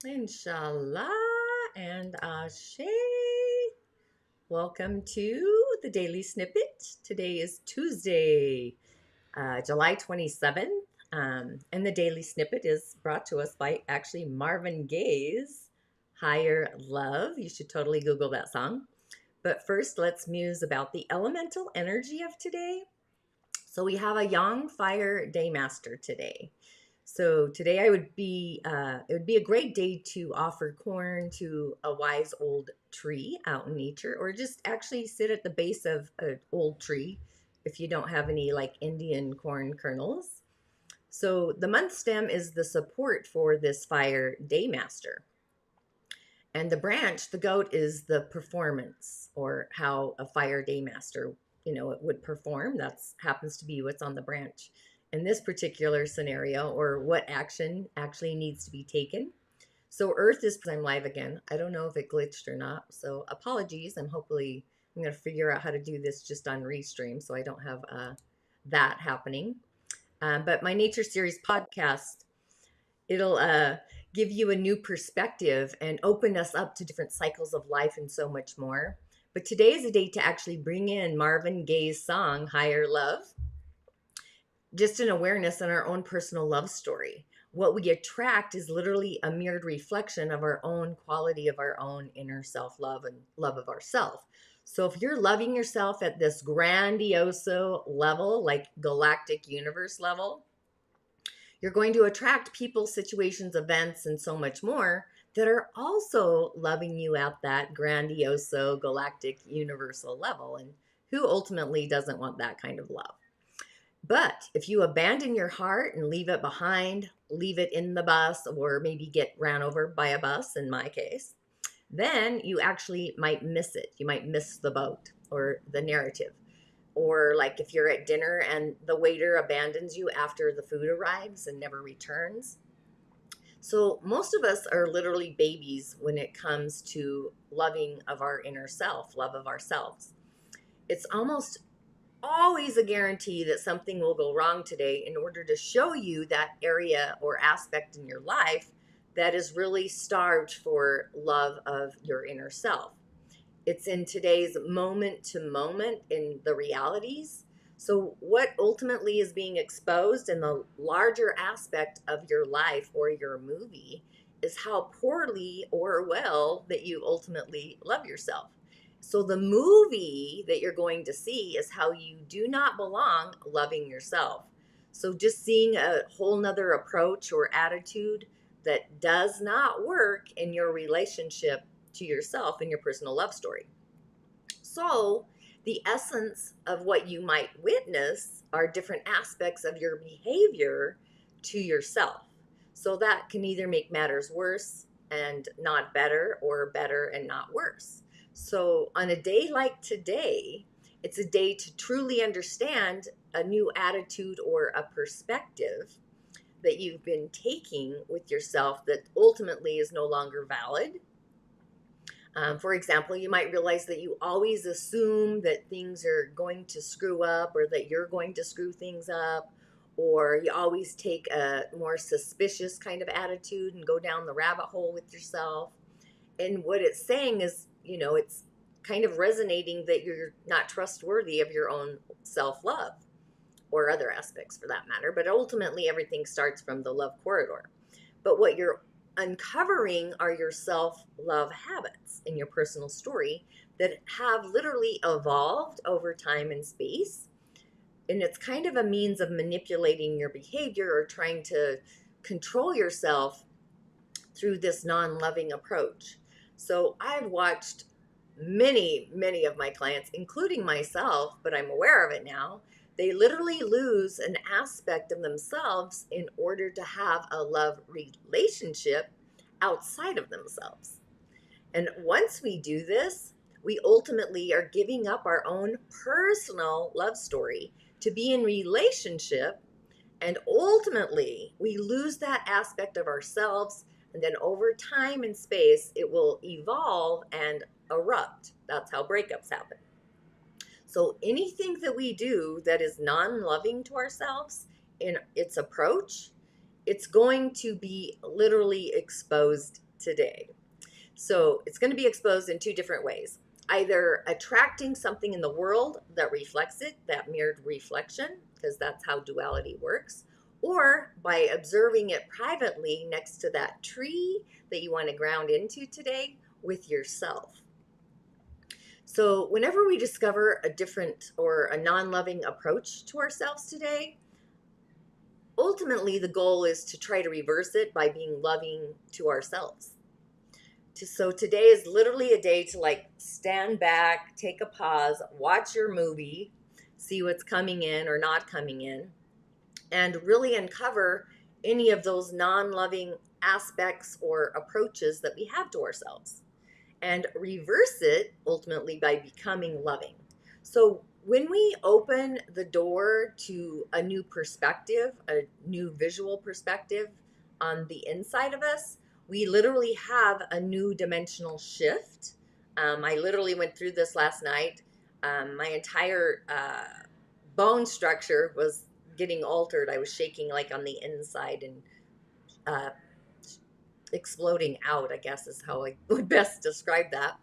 InShalla and Ashe. Welcome to the Daily Snippet. Today is Tuesday, July 27th. And the Daily Snippet is brought to us by actually Marvin Gaye's Higher Love. You should totally Google that song. But first, let's muse about the elemental energy of today. So we have a young fire daymaster today. So today it would be a great day to offer corn to a wise old tree out in nature, or just actually sit at the base of an old tree if you don't have any like Indian corn kernels. So the month stem is the support for this fire daymaster. And the branch, the goat, is the performance or how a fire daymaster, it would perform. That's happens to be what's on the branch in this particular scenario, or what action actually needs to be taken. So Earth is, I'm live again. I don't know if it glitched or not. So apologies. I'm going to figure out how to do this just on Restream so I don't have that happening. But my Nature Series podcast, it'll give you a new perspective and open us up to different cycles of life and so much more. But today is a day to actually bring in Marvin Gaye's song, Higher Love, just an awareness in our own personal love story. What we attract is literally a mirrored reflection of our own quality of our own inner self-love and love of ourself. So if you're loving yourself at this grandioso level, like galactic universe level, you're going to attract people, situations, events, and so much more that are also loving you at that grandioso, galactic, universal level. And who ultimately doesn't want that kind of love? But if you abandon your heart and leave it behind, leave it in the bus, or maybe get ran over by a bus, in my case, then you actually might miss it. You might miss the boat or the narrative. Or like if you're at dinner and the waiter abandons you after the food arrives and never returns. So most of us are literally babies when it comes to loving of our inner self, love of ourselves. It's almost always a guarantee that something will go wrong today in order to show you that area or aspect in your life that is really starved for love of your inner self. It's in today's moment to moment in the realities. So, what ultimately is being exposed in the larger aspect of your life or your movie is how poorly or well that you ultimately love yourself. So, the movie that you're going to see is how you do not belong loving yourself. So, just seeing a whole nother approach or attitude that does not work in your relationship to yourself in your personal love story. So, the essence of what you might witness are different aspects of your behavior to yourself. So, that can either make matters worse and not better, or better and not worse. So, on a day like today, it's a day to truly understand a new attitude or a perspective that you've been taking with yourself that ultimately is no longer valid. For example, you might realize that you always assume that things are going to screw up, or that you're going to screw things up, or you always take a more suspicious kind of attitude and go down the rabbit hole with yourself. And what it's saying is, it's kind of resonating that you're not trustworthy of your own self-love, or other aspects for that matter. But ultimately, everything starts from the love corridor. But what you're uncovering are your self-love habits in your personal story that have literally evolved over time and space. And it's kind of a means of manipulating your behavior or trying to control yourself through this non-loving approach. So I've watched many, many of my clients, including myself, but I'm aware of it now. They literally lose an aspect of themselves in order to have a love relationship outside of themselves. And once we do this, we ultimately are giving up our own personal love story to be in relationship. And ultimately, we lose that aspect of ourselves. And then over time and space, it will evolve and erupt. That's how breakups happen. So anything that we do that is non-loving to ourselves in its approach, it's going to be literally exposed today. So it's going to be exposed in two different ways. Either attracting something in the world that reflects it, that mirrored reflection, because that's how duality works, or by observing it privately next to that tree that you want to ground into today with yourself. So whenever we discover a different or a non-loving approach to ourselves today, ultimately the goal is to try to reverse it by being loving to ourselves. So today is literally a day to like stand back, take a pause, watch your movie, see what's coming in or not coming in, and really uncover any of those non-loving aspects or approaches that we have to ourselves, and reverse it ultimately by becoming loving. So when we open the door to a new perspective, a new visual perspective on the inside of us, we literally have a new dimensional shift. I literally went through this last night. My entire bone structure was getting altered. I was shaking like on the inside and exploding out, I guess is how I would best describe that.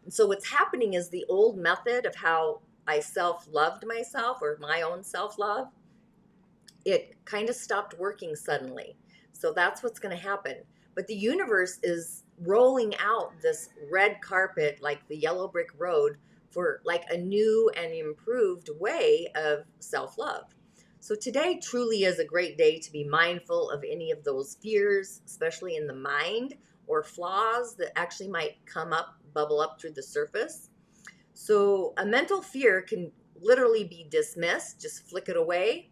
And so what's happening is the old method of how I self-loved myself, or my own self-love, it kind of stopped working suddenly. So that's what's going to happen. But the universe is rolling out this red carpet, like the yellow brick road, for like a new and improved way of self-love. So today truly is a great day to be mindful of any of those fears, especially in the mind, or flaws that actually might come up, bubble up through the surface. So a mental fear can literally be dismissed, just flick it away,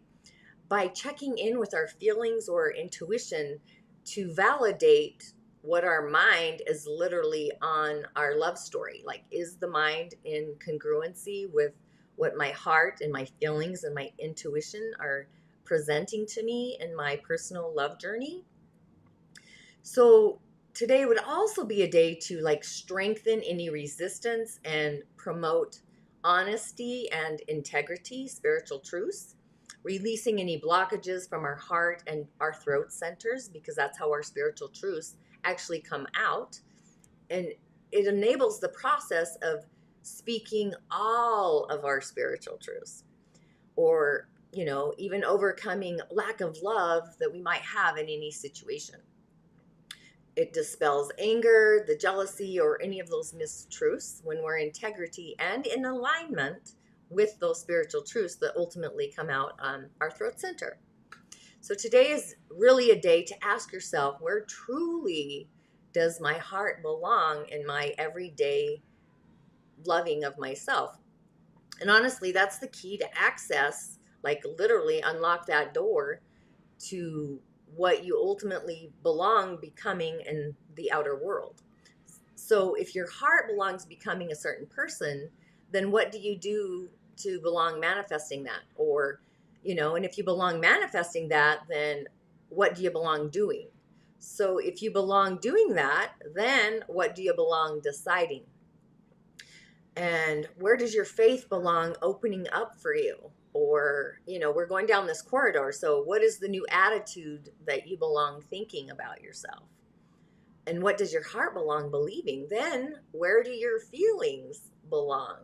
by checking in with our feelings or intuition to validate what our mind is literally on our love story. Like, is the mind in congruency with what my heart and my feelings and my intuition are presenting to me in my personal love journey? So today would also be a day to like strengthen any resistance and promote honesty and integrity, spiritual truths, releasing any blockages from our heart and our throat centers, because that's how our spiritual truths actually come out. And it enables the process of speaking all of our spiritual truths, or, you know, even overcoming lack of love that we might have in any situation. It dispels anger, the jealousy, or any of those mistruths when we're in integrity and in alignment with those spiritual truths that ultimately come out on our throat center. So today is really a day to ask yourself, where truly does my heart belong in my everyday loving of myself? And honestly, that's the key to access, like literally unlock that door to what you ultimately belong becoming in the outer world. So if your heart belongs becoming a certain person, then what do you do to belong manifesting that? Or, you know, and if you belong manifesting that, then what do you belong doing? So if you belong doing that, then what do you belong deciding? And where does your faith belong opening up for you? Or, you know, we're going down this corridor. So what is the new attitude that you belong thinking about yourself? And what does your heart belong believing? Then where do your feelings belong?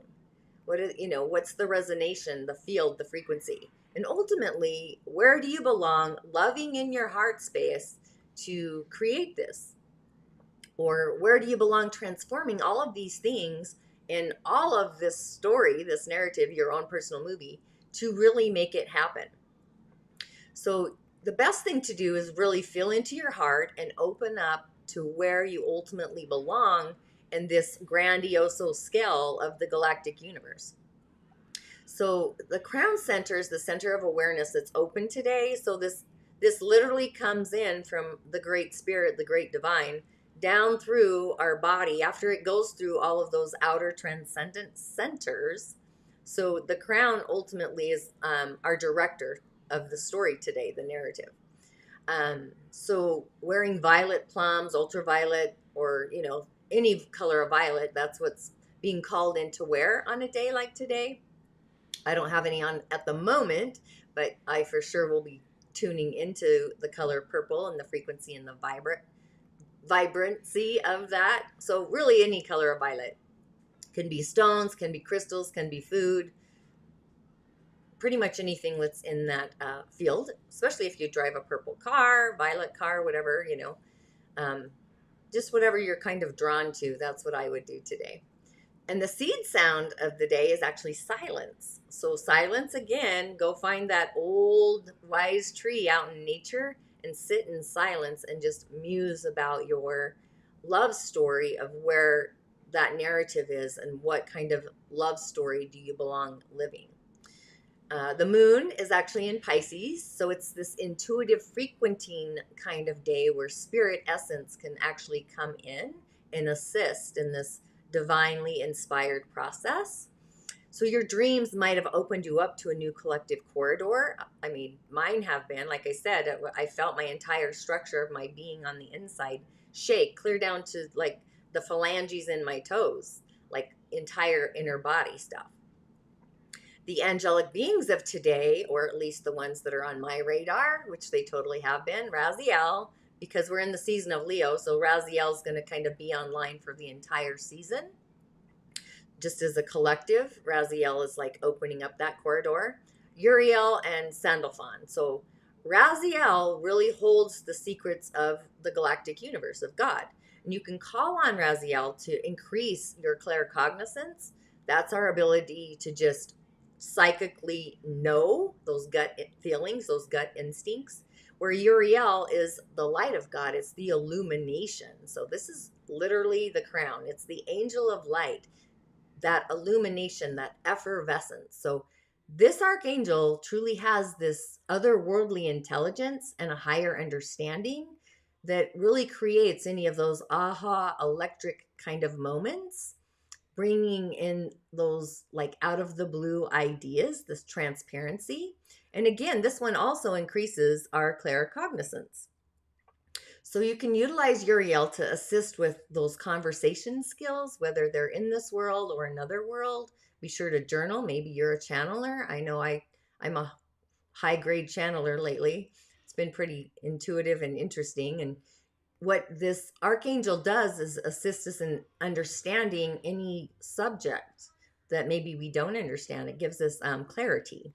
What is, you know, what's the resonation, the field, the frequency? And ultimately, where do you belong loving in your heart space to create this? Or where do you belong transforming all of these things in all of this story, this narrative, your own personal movie, to really make it happen? So the best thing to do is really feel into your heart and open up to where you ultimately belong in this grandiose scale of the galactic universe. So the crown center is the center of awareness that's open today. So this literally comes in from the great spirit, the great divine, down through our body after it goes through all of those outer transcendent centers. So the crown ultimately is our director of the story today, the narrative. So wearing violet plums, ultraviolet, or, you know, any color of violet, that's what's being called in to wear on a day like today. I don't have any on at the moment, but I for sure will be tuning into the color purple and the frequency and the vibrant vibrancy of that. So really any color of violet. Can be stones, can be crystals, can be food, pretty much anything that's in that field, especially if you drive a purple car, violet car, whatever, um, just whatever you're kind of drawn to. That's what I would do today. And the seed sound of the day is actually silence. So silence again, go find that old wise tree out in nature and sit in silence and just muse about your love story of where that narrative is and what kind of love story do you belong living. The moon is actually in Pisces, so it's this intuitive frequenting kind of day where spirit essence can actually come in and assist in this divinely inspired process. So your dreams might have opened you up to a new collective corridor. I mean, mine have been. Like I said, I felt my entire structure of my being on the inside shake, clear down to like the phalanges in my toes, like entire inner body stuff. The angelic beings of today, or at least the ones that are on my radar, which they totally have been, Raziel, because we're in the season of Leo, so Raziel is going to kind of be online for the entire season. Just as a collective, Raziel is like opening up that corridor. Uriel and Sandalphon. So Raziel really holds the secrets of the galactic universe, of God. And you can call on Raziel to increase your claircognizance. That's our ability to just psychically know those gut feelings, those gut instincts, where Uriel is the light of God. It's the illumination. So this is literally the crown. It's the angel of light, that illumination, that effervescence. So this archangel truly has this otherworldly intelligence and a higher understanding that really creates any of those aha electric kind of moments, bringing in those like out of the blue ideas, this transparency. And again, this one also increases our claircognizance. So you can utilize Uriel to assist with those conversation skills, whether they're in this world or another world. Be sure to journal. Maybe you're a channeler. I know I'm a high grade channeler lately. It's been pretty intuitive and interesting. And what this archangel does is assist us in understanding any subject that maybe we don't understand. It gives us clarity.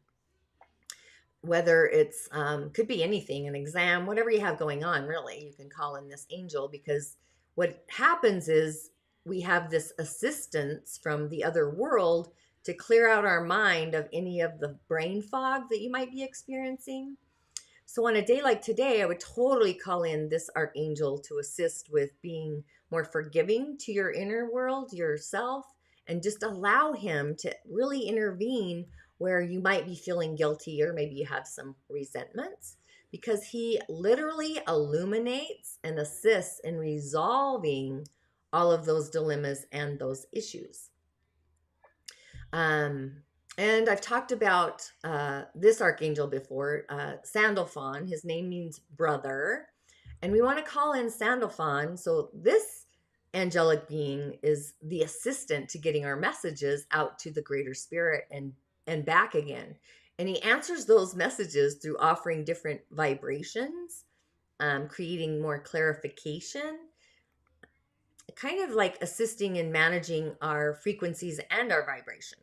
Whether it's could be anything, an exam, whatever you have going on, really, you can call in this angel, because what happens is we have this assistance from the other world to clear out our mind of any of the brain fog that you might be experiencing. So on a day like today, I would totally call in this archangel to assist with being more forgiving to your inner world, yourself, and just allow him to really intervene where you might be feeling guilty or maybe you have some resentments, because he literally illuminates and assists in resolving all of those dilemmas and those issues. And I've talked about this archangel before, Sandalphon. His name means brother. And we want to call in Sandalphon. So this angelic being is the assistant to getting our messages out to the greater spirit and back again. And he answers those messages through offering different vibrations, creating more clarification, kind of like assisting in managing our frequencies and our vibration.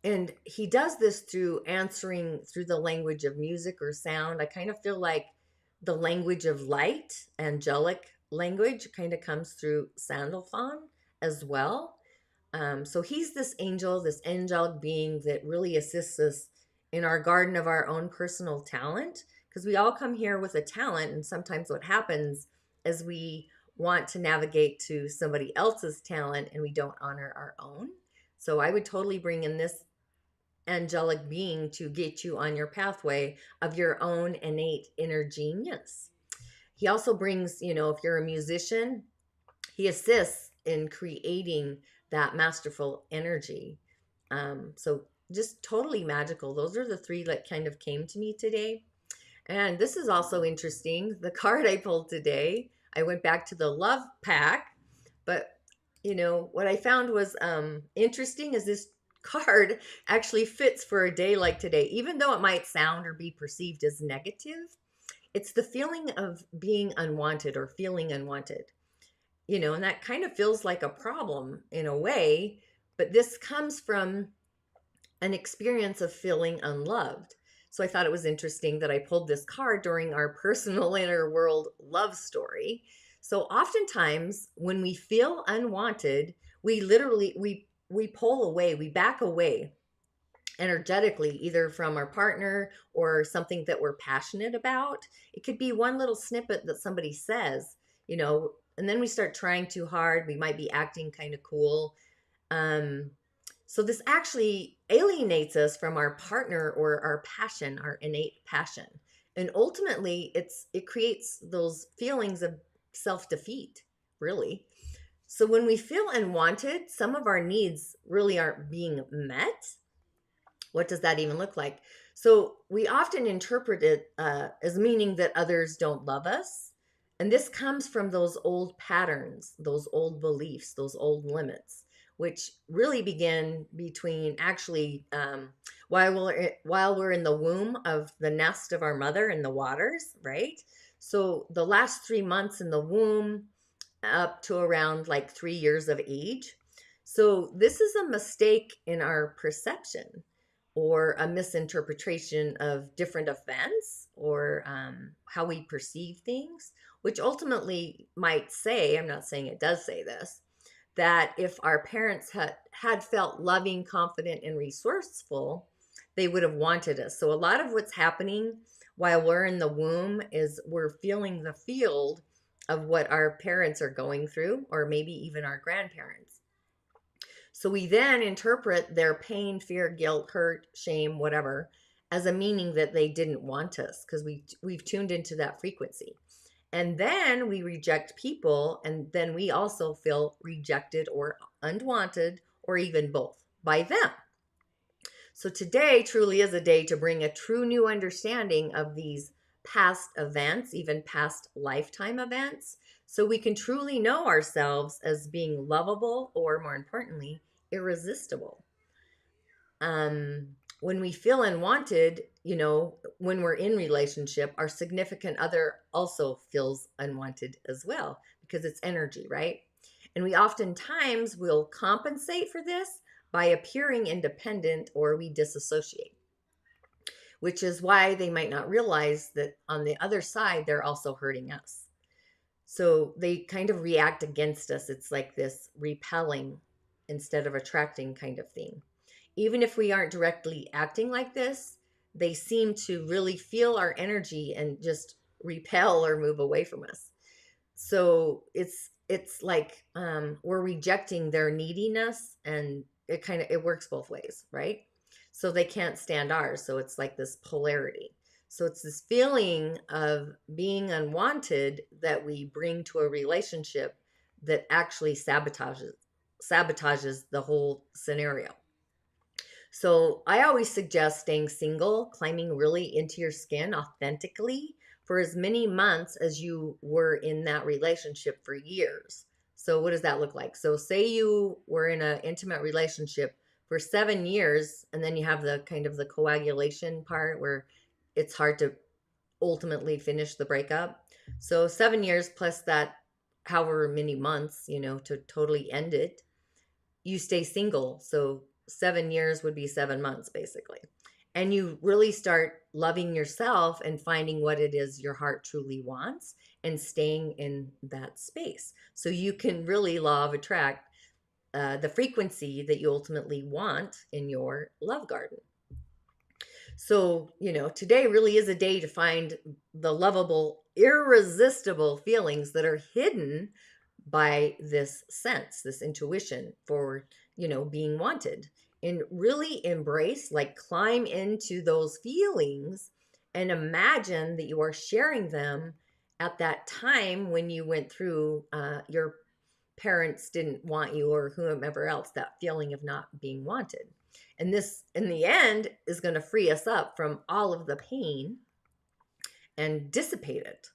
And he does this through answering through the language of music or sound. I kind of feel like the language of light, angelic language, kind of comes through Sandalphon as well. So he's this angel, this angelic being that really assists us in our garden of our own personal talent, because we all come here with a talent. And sometimes what happens is we want to navigate to somebody else's talent and we don't honor our own. So I would totally bring in this angelic being to get you on your pathway of your own innate inner genius. He also brings, if you're a musician, he assists in creating that masterful energy. So just totally magical. Those are the three that kind of came to me today. And this is also interesting. The card I pulled today, I went back to the love pack, but what I found was interesting is this card actually fits for a day like today. Even though it might sound or be perceived as negative, it's the feeling of being unwanted or feeling unwanted, and that kind of feels like a problem in a way, but this comes from an experience of feeling unloved. So I thought it was interesting that I pulled this card during our personal inner world love story. So oftentimes when we feel unwanted, we literally we pull away, we back away energetically, either from our partner or something that we're passionate about. It could be one little snippet that somebody says, and then we start trying too hard. We might be acting kind of cool. Um, so this actually alienates us from our partner or our passion, our innate passion. And ultimately, it creates those feelings of self-defeat, really. So when we feel unwanted, some of our needs really aren't being met. What does that even look like? So we often interpret it as meaning that others don't love us. And this comes from those old patterns, those old beliefs, those old limits, which really begin between actually while we're in the womb of the nest of our mother in the waters, right? So the last 3 months in the womb up to around like 3 years of age. So this is a mistake in our perception or a misinterpretation of different events or how we perceive things, which ultimately might say, I'm not saying it does say this, that if our parents had felt loving, confident, and resourceful, they would have wanted us. So a lot of what's happening while we're in the womb is we're feeling the field of what our parents are going through, or maybe even our grandparents. So we then interpret their pain, fear, guilt, hurt, shame, whatever, as a meaning that they didn't want us because we've tuned into that frequency. And then we reject people, and then we also feel rejected or unwanted, or even both, by them. So today truly is a day to bring a true new understanding of these past events, even past lifetime events, so we can truly know ourselves as being lovable or, more importantly, irresistible. When we feel unwanted, when we're in relationship, our significant other also feels unwanted as well because it's energy, right? And we oftentimes will compensate for this by appearing independent, or we disassociate, which is why they might not realize that on the other side, they're also hurting us. So they kind of react against us. It's like this repelling instead of attracting kind of thing. Even if we aren't directly acting like this, they seem to really feel our energy and just repel or move away from us. So it's like we're rejecting their neediness, and it works both ways, right? So they can't stand ours. So it's like this polarity. So it's this feeling of being unwanted that we bring to a relationship that actually sabotages the whole scenario. So I always suggest staying single, climbing really into your skin authentically for as many months as you were in that relationship for years. So what does that look like? So say you were in an intimate relationship for 7 years, and then you have the kind of the coagulation part where it's hard to ultimately finish the breakup. So 7 years plus that however many months, to totally end it, you stay single. So 7 years would be 7 months basically. And you really start loving yourself and finding what it is your heart truly wants and staying in that space. So you can really law of attract the frequency that you ultimately want in your love garden. So, today really is a day to find the lovable, irresistible feelings that are hidden by this sense, this intuition for, being wanted, and really embrace, like climb into those feelings and imagine that you are sharing them at that time when you went through your parents didn't want you or whomever else, that feeling of not being wanted. And this, in the end, is going to free us up from all of the pain and dissipate it.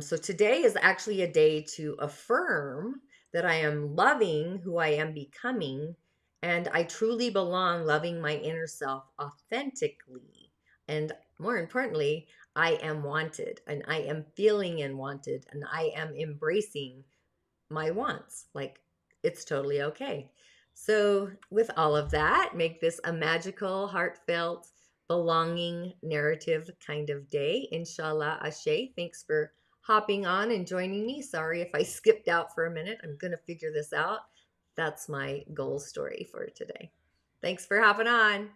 So today is actually a day to affirm that I am loving who I am becoming, and I truly belong loving my inner self authentically. And more importantly, I am wanted and I am feeling unwanted and I am embracing my wants. Like it's totally okay. So, with all of that, make this a magical, heartfelt, belonging narrative kind of day. Inshallah, Ashe. Thanks for hopping on and joining me. Sorry if I skipped out for a minute. I'm going to figure this out. That's my goal story for today. Thanks for hopping on.